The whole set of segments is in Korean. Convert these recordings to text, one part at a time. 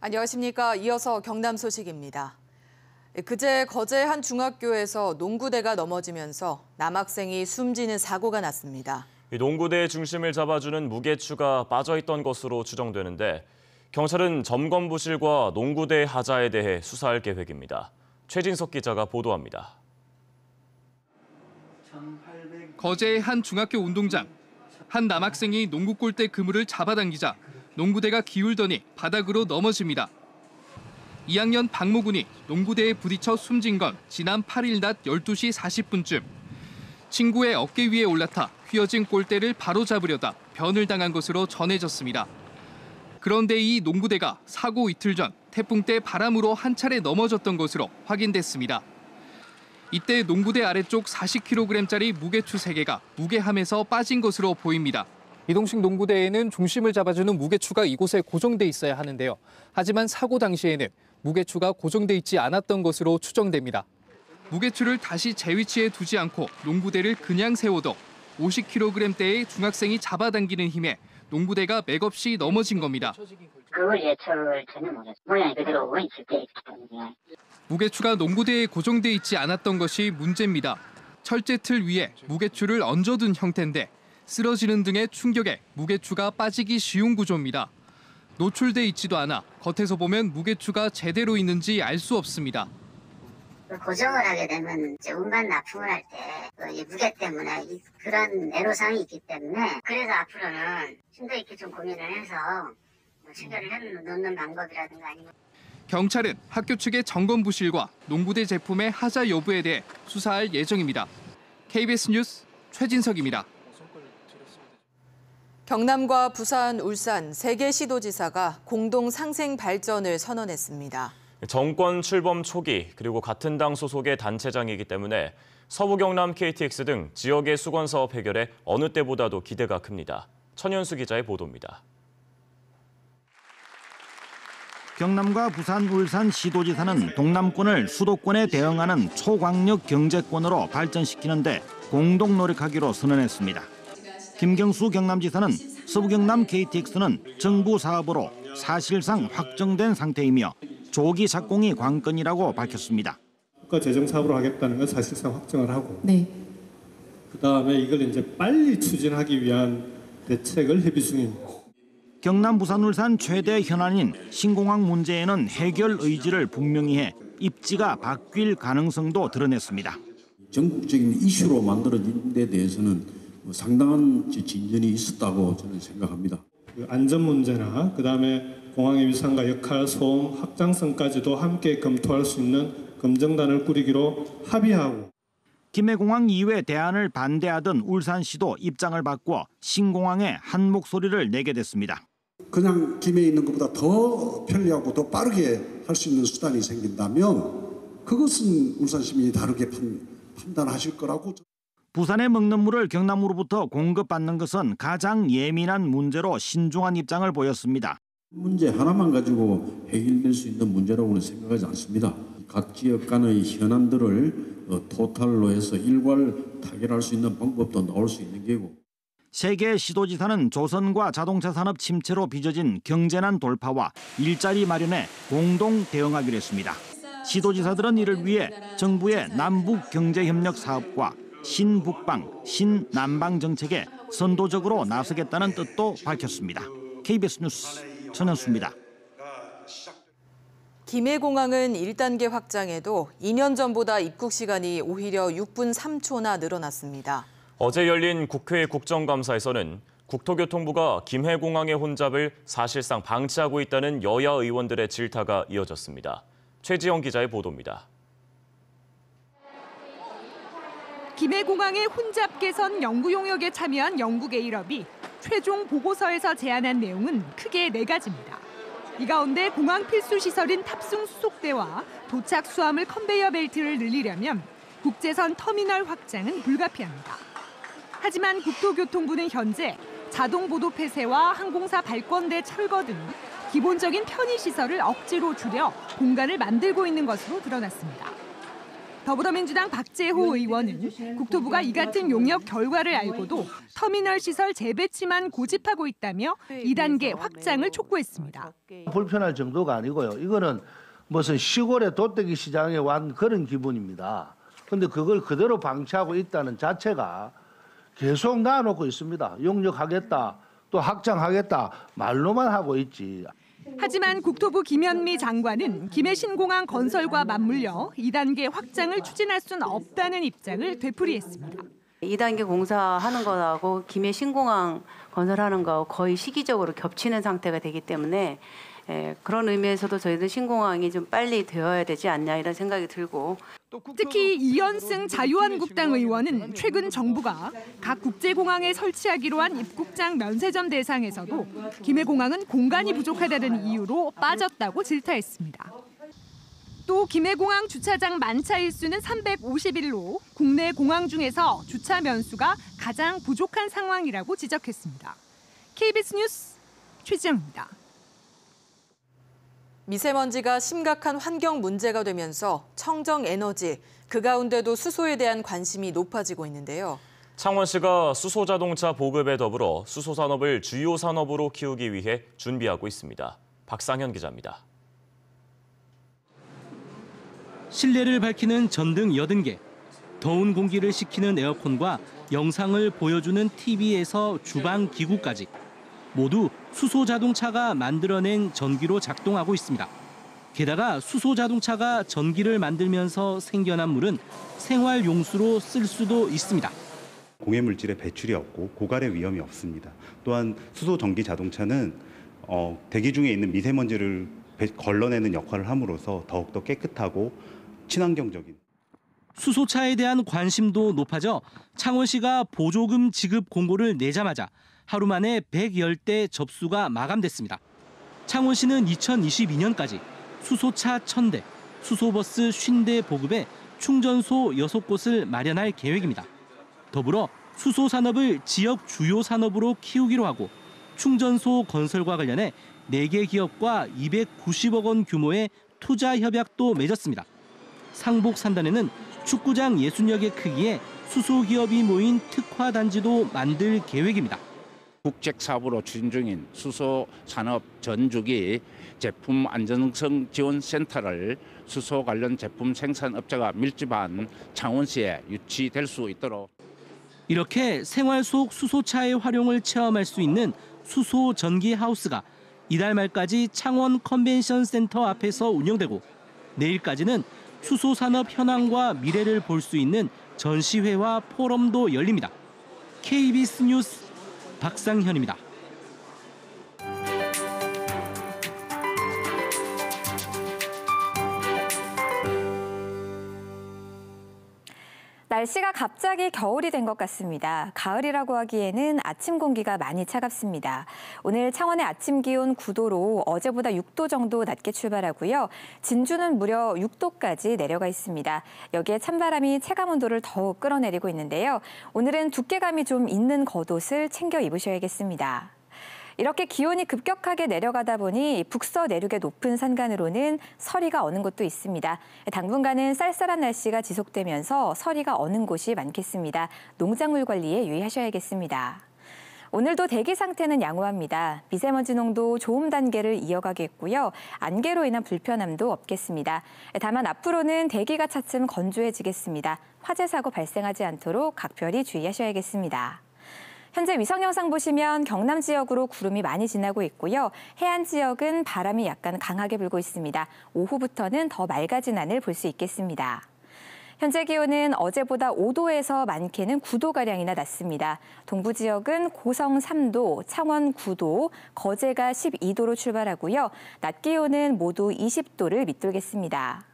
안녕하십니까. 이어서 경남 소식입니다. 그제 거제 한 중학교에서 농구대가 넘어지면서 남학생이 숨지는 사고가 났습니다. 농구대의 중심을 잡아주는 무게추가 빠져있던 것으로 추정되는데 경찰은 점검 부실과 농구대 하자에 대해 수사할 계획입니다. 최진석 기자가 보도합니다. 거제의 한 중학교 운동장. 한 남학생이 농구 골대 그물을 잡아당기자 농구대가 기울더니 바닥으로 넘어집니다. 2학년 박모군이 농구대에 부딪혀 숨진 건 지난 8일 낮 12시 40분쯤. 친구의 어깨 위에 올라타 휘어진 골대를 바로잡으려다 변을 당한 것으로 전해졌습니다. 그런데 이 농구대가 사고 이틀 전 태풍 때 바람으로 한 차례 넘어졌던 것으로 확인됐습니다. 이때 농구대 아래쪽 40kg짜리 무게추 3개가 무게함에서 빠진 것으로 보입니다. 이동식 농구대에는 중심을 잡아주는 무게추가 이곳에 고정돼 있어야 하는데요. 하지만 사고 당시에는 무게추가 고정돼 있지 않았던 것으로 추정됩니다. 무게추를 다시 제 위치에 두지 않고 농구대를 그냥 세워도 50kg대의 중학생이 잡아당기는 힘에 농구대가 맥없이 넘어진 겁니다. 그걸 예측을 전혀 못했어요. 모양이 그대로 원위치돼 있기 때문에. 무게추가 농구대에 고정돼 있지 않았던 것이 문제입니다. 철제틀 위에 무게추를 얹어둔 형태인데 쓰러지는 등의 충격에 무게추가 빠지기 쉬운 구조입니다. 노출돼 있지도 않아 겉에서 보면 무게추가 제대로 있는지 알 수 없습니다. 고정을 하게 되면 운반 납품을 할 때 무게 때문에 그런 애로사항이 있기 때문에 그래서 앞으로는 심도 있게 좀 고민을 해서 체결을 해놓는 방법이라든가 아니면 경찰은 학교 측의 점검 부실과 농구대 제품의 하자 여부에 대해 수사할 예정입니다. KBS 뉴스 최진석입니다. 경남과 부산, 울산 3개 시도지사가 공동 상생 발전을 선언했습니다. 정권 출범 초기 그리고 같은 당 소속의 단체장이기 때문에 서부 경남 KTX 등 지역의 수건 사업 해결에 어느 때보다도 기대가 큽니다. 천연수 기자의 보도입니다. 경남과 부산, 울산 시도지사는 동남권을 수도권에 대응하는 초광역 경제권으로 발전시키는데 공동 노력하기로 선언했습니다. 김경수 경남지사는 서부 경남 KTX는 정부 사업으로 사실상 확정된 상태이며 조기 착공이 관건이라고 밝혔습니다. 국가 재정 사업으로 하겠다는 건 사실상 확정을 하고, 네. 그다음에 이걸 이제 빨리 추진하기 위한 대책을 협의 중입니다. 경남, 부산, 울산 최대 현안인 신공항 문제에는 해결 의지를 분명히 해 입지가 바뀔 가능성도 드러냈습니다. 전국적인 이슈로 만들어진 데 대해서는 상당한 진전이 있었다고 저는 생각합니다. 안전 문제나 그다음에 공항의 위상과 역할, 소음, 확장성까지도 함께 검토할 수 있는 검증단을 꾸리기로 합의하고. 김해공항 이외 대안을 반대하던 울산시도 입장을 바꿔 신공항에 한 목소리를 내게 됐습니다. 그냥 김해에 있는 것보다 더 편리하고 더 빠르게 할 수 있는 수단이 생긴다면 그것은 울산 시민이 다르게 판단하실 거라고. 부산에 먹는 물을 경남으로부터 공급받는 것은 가장 예민한 문제로 신중한 입장을 보였습니다. 문제 하나만 가지고 해결될 수 있는 문제라고는 생각하지 않습니다. 각 지역 간의 현안들을 토탈로 해서 일괄 타결할 수 있는 방법도 나올 수 있는 게고. 세 개 시도지사는 조선과 자동차 산업 침체로 빚어진 경제난 돌파와 일자리 마련에 공동 대응하기로 했습니다. 시도지사들은 이를 위해 정부의 남북 경제협력 사업과 신북방, 신남방 정책에 선도적으로 나서겠다는 뜻도 밝혔습니다. KBS 뉴스 천연수입니다. 김해공항은 1단계 확장에도 2년 전보다 입국 시간이 오히려 6분 3초나 늘어났습니다. 어제 열린 국회 국정감사에서는 국토교통부가 김해공항의 혼잡을 사실상 방치하고 있다는 여야 의원들의 질타가 이어졌습니다. 최지영 기자의 보도입니다. 김해공항의 혼잡 개선 연구 용역에 참여한 영국의 일업이 최종 보고서에서 제안한 내용은 크게 4가지입니다. 이 가운데 공항 필수 시설인 탑승 수속대와 도착 수화물 컨베이어 벨트를 늘리려면 국제선 터미널 확장은 불가피합니다. 하지만 국토교통부는 현재 자동 보도 폐쇄와 항공사 발권대 철거 등 기본적인 편의 시설을 억지로 줄여 공간을 만들고 있는 것으로 드러났습니다. 더불어민주당 박재호 의원은 국토부가 이 같은 용역 결과를 알고도 터미널 시설 재배치만 고집하고 있다며 2단계 확장을 촉구했습니다. 불편할 정도가 아니고요. 이거는 무슨 시골의 돗대기 시장에 완 그런 기분입니다. 근데 그걸 그대로 방치하고 있다는 자체가 계속 놔놓고 있습니다. 용역하겠다, 또 확장하겠다 말로만 하고 있지. 하지만 국토부 김현미 장관은 김해 신공항 건설과 맞물려 2단계 확장을 추진할 수는 없다는 입장을 되풀이했습니다. 2단계 공사하는 거하고 김해 신공항 건설하는 거 거의 시기적으로 겹치는 상태가 되기 때문에 그런 의미에서도 저희들 신공항이 좀 빨리 되어야 되지 않냐 이런 생각이 들고 특히 이현승 자유한국당 의원은 최근 정부가 각 국제공항에 설치하기로 한 입국장 면세점 대상에서도 김해공항은 공간이 부족하다는 이유로 빠졌다고 질타했습니다. 또 김해공항 주차장 만차 일수는 351로 국내 공항 중에서 주차 면수가 가장 부족한 상황이라고 지적했습니다. KBS 뉴스 최지영입니다. 미세먼지가 심각한 환경 문제가 되면서 청정 에너지, 그 가운데도 수소에 대한 관심이 높아지고 있는데요. 창원시가 수소자동차 보급에 더불어 수소산업을 주요 산업으로 키우기 위해 준비하고 있습니다. 박상현 기자입니다. 실내를 밝히는 전등 80개, 더운 공기를 식히는 에어컨과 영상을 보여주는 TV에서 주방 기구까지 모두 수소자동차가 만들어낸 전기로 작동하고 있습니다. 게다가 수소자동차가 전기를 만들면서 생겨난 물은 생활용수로 쓸 수도 있습니다. 공해물질의 배출이 없고 고갈의 위험이 없습니다. 또한 수소전기 자동차는 대기 중에 있는 미세먼지를 걸러내는 역할을 함으로써 더욱더 깨끗하고 친환경적인. 수소차에 대한 관심도 높아져 창원시가 보조금 지급 공고를 내자마자 하루 만에 110대 접수가 마감됐습니다. 창원시는 2022년까지 수소차 1000대, 수소버스 50대 보급에 충전소 6곳을 마련할 계획입니다. 더불어 수소산업을 지역 주요 산업으로 키우기로 하고 충전소 건설과 관련해 4개 기업과 290억 원 규모의 투자 협약도 맺었습니다. 상복 산단에는 축구장 60여 개 크기의 수소기업이 모인 특화단지도 만들 계획입니다. 국책 사업으로 추진 중인 수소 산업 전주기 제품 안전성 지원 센터를 수소 관련 제품 생산업자가 밀집한 창원시에 유치될 수 있도록. 이렇게 생활 속 수소차의 활용을 체험할 수 있는 수소 전기 하우스가 이달 말까지 창원 컨벤션 센터 앞에서 운영되고 내일까지는 수소 산업 현황과 미래를 볼 수 있는 전시회와 포럼도 열립니다. KBS 뉴스 박상현입니다. 날씨가 갑자기 겨울이 된 것 같습니다. 가을이라고 하기에는 아침 공기가 많이 차갑습니다. 오늘 창원의 아침 기온 9도로 어제보다 6도 정도 낮게 출발하고요. 진주는 무려 6도까지 내려가 있습니다. 여기에 찬바람이 체감 온도를 더욱 끌어내리고 있는데요. 오늘은 두께감이 좀 있는 겉옷을 챙겨 입으셔야겠습니다. 이렇게 기온이 급격하게 내려가다 보니 북서 내륙의 높은 산간으로는 서리가 어는 곳도 있습니다. 당분간은 쌀쌀한 날씨가 지속되면서 서리가 어는 곳이 많겠습니다. 농작물 관리에 유의하셔야겠습니다. 오늘도 대기 상태는 양호합니다. 미세먼지 농도 좋음 단계를 이어가겠고요. 안개로 인한 불편함도 없겠습니다. 다만 앞으로는 대기가 차츰 건조해지겠습니다. 화재 사고 발생하지 않도록 각별히 주의하셔야겠습니다. 현재 위성 영상 보시면 경남 지역으로 구름이 많이 지나고 있고요. 해안 지역은 바람이 약간 강하게 불고 있습니다. 오후부터는 더 맑아진 하늘 볼 수 있겠습니다. 현재 기온은 어제보다 5도에서 많게는 9도가량이나 낮습니다. 동부 지역은 고성 3도, 창원 9도, 거제가 12도로 출발하고요. 낮 기온은 모두 20도를 밑돌겠습니다.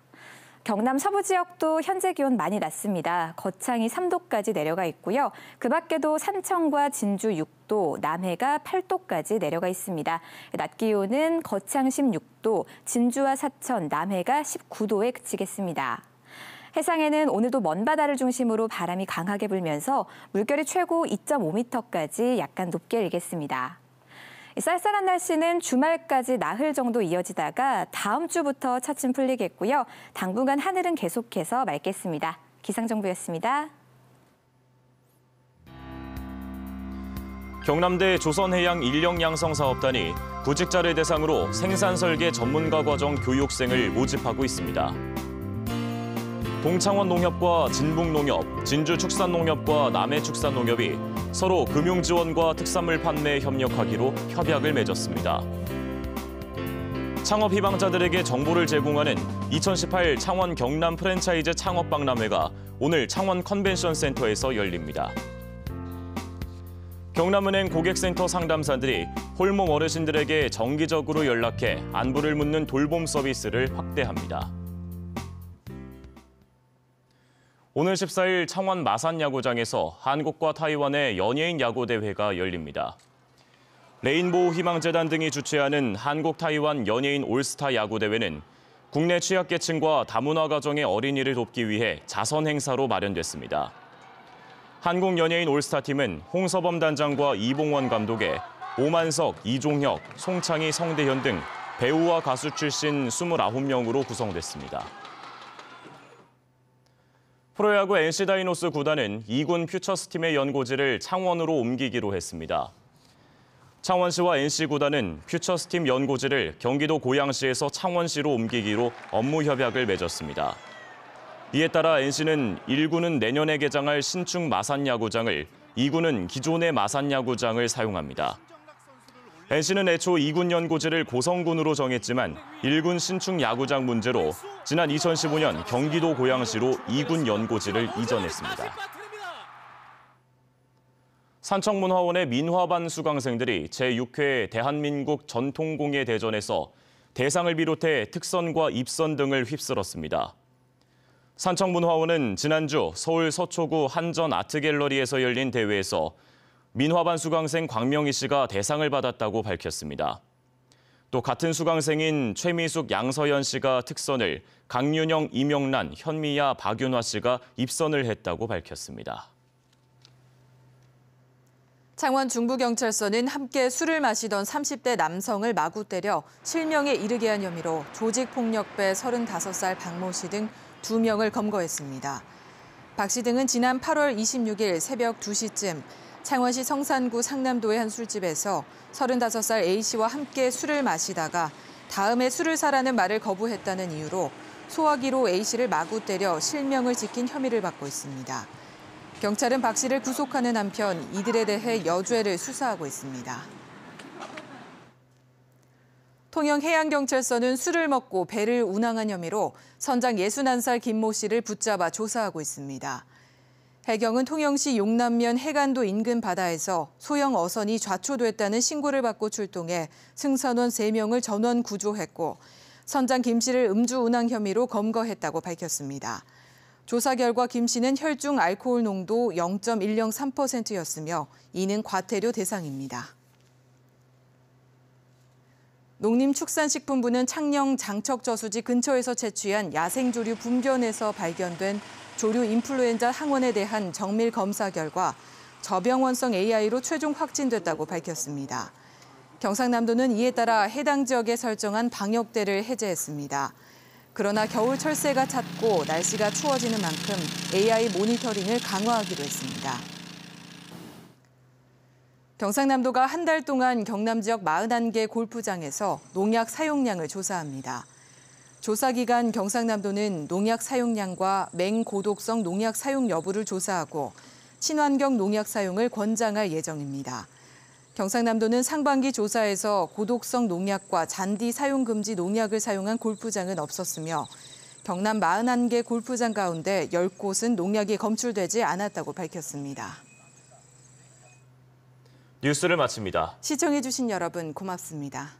경남 서부 지역도 현재 기온 많이 낮습니다. 거창이 3도까지 내려가 있고요. 그 밖에도 산청과 진주 6도, 남해가 8도까지 내려가 있습니다. 낮 기온은 거창 16도, 진주와 사천, 남해가 19도에 그치겠습니다. 해상에는 오늘도 먼 바다를 중심으로 바람이 강하게 불면서 물결이 최고 2.5m까지 약간 높게 일겠습니다. 쌀쌀한 날씨는 주말까지 나흘 정도 이어지다가 다음 주부터 차츰 풀리겠고요. 당분간 하늘은 계속해서 맑겠습니다. 기상정보였습니다. 경남대 조선해양 인력양성사업단이 구직자를 대상으로 생산설계 전문가 과정 교육생을 모집하고 있습니다. 동창원농협과 진북농협, 진주축산농협과 남해축산농협이 서로 금융지원과 특산물 판매에 협력하기로 협약을 맺었습니다. 창업 희망자들에게 정보를 제공하는 2018 창원 경남 프랜차이즈 창업박람회가 오늘 창원 컨벤션센터에서 열립니다. 경남은행 고객센터 상담사들이 홀몸 어르신들에게 정기적으로 연락해 안부를 묻는 돌봄 서비스를 확대합니다. 오늘 14일 창원 마산야구장에서 한국과 타이완의 연예인 야구대회가 열립니다. 레인보우 희망재단 등이 주최하는 한국-타이완 연예인 올스타 야구대회는 국내 취약계층과 다문화 가정의 어린이를 돕기 위해 자선 행사로 마련됐습니다. 한국 연예인 올스타팀은 홍서범 단장과 이봉원 감독의 오만석, 이종혁, 송창희, 성대현 등 배우와 가수 출신 29명으로 구성됐습니다. 프로야구 NC다이노스 구단은 2군 퓨처스팀의 연고지를 창원으로 옮기기로 했습니다. 창원시와 NC구단은 퓨처스팀 연고지를 경기도 고양시에서 창원시로 옮기기로 업무 협약을 맺었습니다. 이에 따라 NC는 1군은 내년에 개장할 신축 마산야구장을, 2군은 기존의 마산야구장을 사용합니다. NC는 애초 2군 연고지를 고성군으로 정했지만 1군 신축 야구장 문제로 지난 2015년 경기도 고양시로 2군 연고지를 이전했습니다. 산청문화원의 민화반 수강생들이 제6회 대한민국 전통공예 대전에서 대상을 비롯해 특선과 입선 등을 휩쓸었습니다. 산청문화원은 지난주 서울 서초구 한전 아트갤러리에서 열린 대회에서 민화반 수강생 광명희 씨가 대상을 받았다고 밝혔습니다. 또 같은 수강생인 최미숙, 양서연 씨가 특선을, 강윤영, 이명란, 현미야, 박윤화 씨가 입선을 했다고 밝혔습니다. 창원 중부경찰서는 함께 술을 마시던 30대 남성을 마구 때려 실명에 이르게 한 혐의로 조직폭력배 35살 박모 씨 등 2명을 검거했습니다. 박 씨 등은 지난 8월 26일 새벽 2시쯤 창원시 성산구 상남도의 한 술집에서 35살 A씨와 함께 술을 마시다가 다음에 술을 사라는 말을 거부했다는 이유로 소화기로 A씨를 마구 때려 실명을 지킨 혐의를 받고 있습니다. 경찰은 박 씨를 구속하는 한편 이들에 대해 여죄를 수사하고 있습니다. 통영해양경찰서는 술을 먹고 배를 운항한 혐의로 선장 61살 김모 씨를 붙잡아 조사하고 있습니다. 해경은 통영시 용남면 해관도 인근 바다에서 소형 어선이 좌초됐다는 신고를 받고 출동해 승선원 3명을 전원 구조했고 선장 김 씨를 음주 운항 혐의로 검거했다고 밝혔습니다. 조사 결과 김 씨는 혈중 알코올 농도 0.103%였으며 이는 과태료 대상입니다. 농림축산식품부는 창녕 장척저수지 근처에서 채취한 야생조류 분변에서 발견된 조류 인플루엔자 항원에 대한 정밀 검사 결과 저병원성 AI로 최종 확진됐다고 밝혔습니다. 경상남도는 이에 따라 해당 지역에 설정한 방역대를 해제했습니다. 그러나 겨울 철새가 잦고 날씨가 추워지는 만큼 AI 모니터링을 강화하기로 했습니다. 경상남도가 한 달 동안 경남 지역 41개 골프장에서 농약 사용량을 조사합니다. 조사 기간 경상남도는 농약 사용량과 맹고독성 농약 사용 여부를 조사하고 친환경 농약 사용을 권장할 예정입니다. 경상남도는 상반기 조사에서 고독성 농약과 잔디 사용 금지 농약을 사용한 골프장은 없었으며 경남 41개 골프장 가운데 10곳은 농약이 검출되지 않았다고 밝혔습니다. 뉴스를 마칩니다. 시청해주신 여러분 고맙습니다.